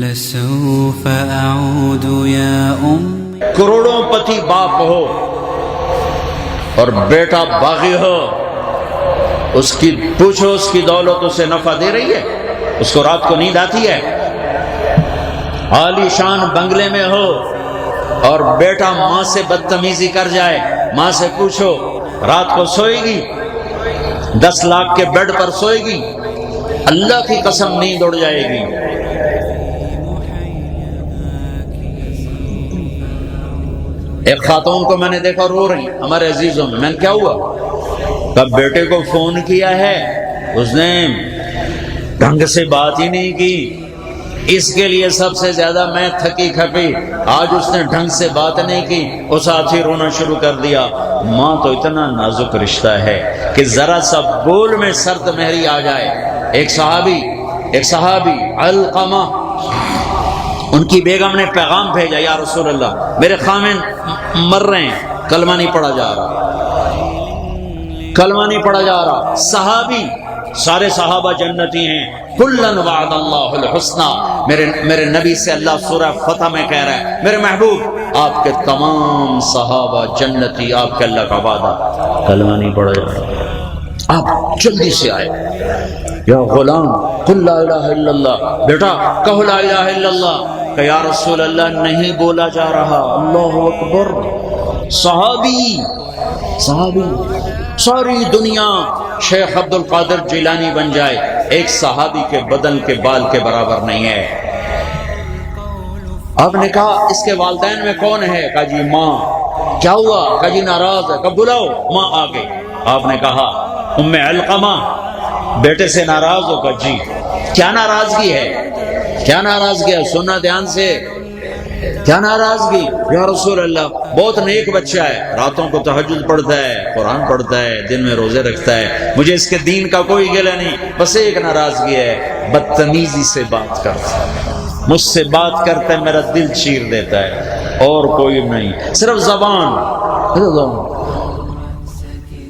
لسوف أعود يا کروڑوں پتی باپ ہو اور بیٹا باغی ہو، اس کی پوچھو اس کی دولت اسے نفع دے رہی ہے؟ اس کو رات کو نیند آتی ہے؟ عالی شان بنگلے میں ہو اور بیٹا ماں سے بدتمیزی کر جائے، ماں سے پوچھو رات کو سوئے گی؟ 10 لاکھ کے بیڈ پر سوئے گی؟ اللہ کی قسم نیند اڑ جائے گی۔ ایک خاتون کو میں نے دیکھا رو رہی، ہمارے عزیزوں میں نے کیا ہوا؟ کب بیٹے کو فون کیا ہے، اس نے ڈھنگ سے بات ہی نہیں کی، اس کے لیے سب سے زیادہ میں تھکی کھپی، آج اس نے ڈھنگ سے بات نہیں کی، اس آج رونا شروع کر دیا۔ ماں تو اتنا نازک رشتہ ہے کہ ذرا سا بول میں سرد مہری آ جائے۔ ایک صحابی علقمہ، ان کی بیگم نے پیغام بھیجا، یا رسول اللہ میرے خامن مر رہے ہیں، کلمہ نہیں پڑھا جا رہا۔ صحابی، سارے صحابہ جنتی ہیں، کلن وعد اللہ الحسنى، میرے نبی سے اللہ سورہ فتح میں کہہ رہا ہے میرے محبوب آپ کے تمام صحابہ جنتی، آپ کے اللہ کا وعدہ، کلمہ نہیں پڑھا جا رہا۔ آپ جلدی سے آئے، یا غلام قل لا الہ الا اللہ، بیٹا کہو لا الہ الا اللہ، کہ یا رسول اللہ نہیں بولا جا رہا۔ اللہ اکبر۔ صحابی، ساری دنیا شیخ عبد القادر جیلانی بن جائے، ایک صحابی کے بدن کے بال کے برابر نہیں ہے۔ آپ نے کہا اس کے والدین میں کون ہے؟ کہا جی ماں۔ کیا ہوا؟ کہا جی ناراض ہے۔ کہا بلاؤ۔ ماں آگے۔ آپ نے کہا ام علقمہ بیٹے سے ناراض ہو؟ کہا جی۔ کیا ناراضگی ہے؟ سننا دھیان سے، کیا ناراضگی؟ یا رسول اللہ بہت نیک بچہ ہے، راتوں کو تہجد پڑھتا ہے، قرآن پڑھتا ہے، دن میں روزے رکھتا ہے، مجھے اس کے دین کا کوئی گلہ نہیں، بس ایک ناراضگی ہے، بدتمیزی سے بات کرتا ہے، مجھ سے بات کرتا ہے میرا دل چیر دیتا ہے، اور کوئی نہیں، صرف زبان،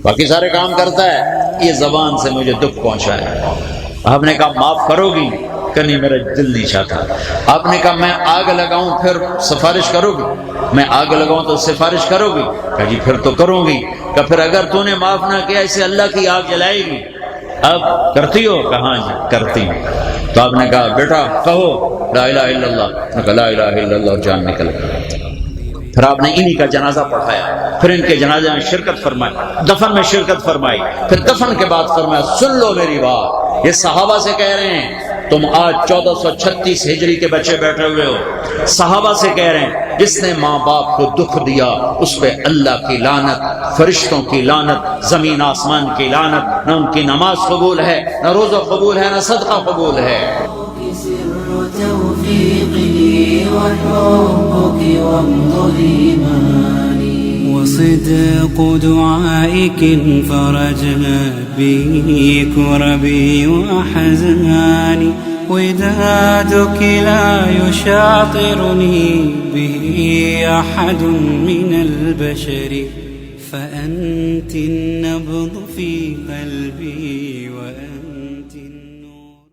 باقی سارے کام کرتا ہے، یہ زبان سے مجھے دکھ پہنچا ہے۔ آپ نے کہا معاف کرو گی؟ کہ نہیں میرا دل نہیں چاہتا۔ آپ نے کہا میں آگ لگاؤں پھر سفارش کرو گی؟ میں آگ لگاؤں تو سفارش کرو گی؟ کہا جی پھر تو کروں گی۔ کہ پھر اگر تو نے معاف نہ کیا اسے اللہ کی آگ جلائے گی، اب کرتی ہو؟ کہاں جی کرتی ہوں۔ تو آپ نے کہا بیٹا کہو لا الہ الا اللہ، کہا لا الہ الا اللہ، جان نکل گئی۔ پھر آپ نے انہی کا جنازہ پڑھایا، پھر ان کے جنازے میں شرکت فرمائی، دفن میں شرکت فرمائی، پھر دفن کے بعد فرمایا سن لو میری بات، یہ صحابہ سے کہہ رہے ہیں، تم آج 1436 ہجری کے بچے بیٹھے ہوئے ہو، صحابہ سے کہہ رہے ہیں جس نے ماں باپ کو دکھ دیا اس پہ اللہ کی لعنت، فرشتوں کی لعنت، زمین آسمان کی لعنت، نہ ان کی نماز قبول ہے، نہ روزہ قبول ہے، نہ صدقہ قبول ہے۔ وصدق دعائك فرجنا به كربي وأحزاني، ودادك لا يشاطرني به أحد من البشر، فأنت النبض في قلبي وأنت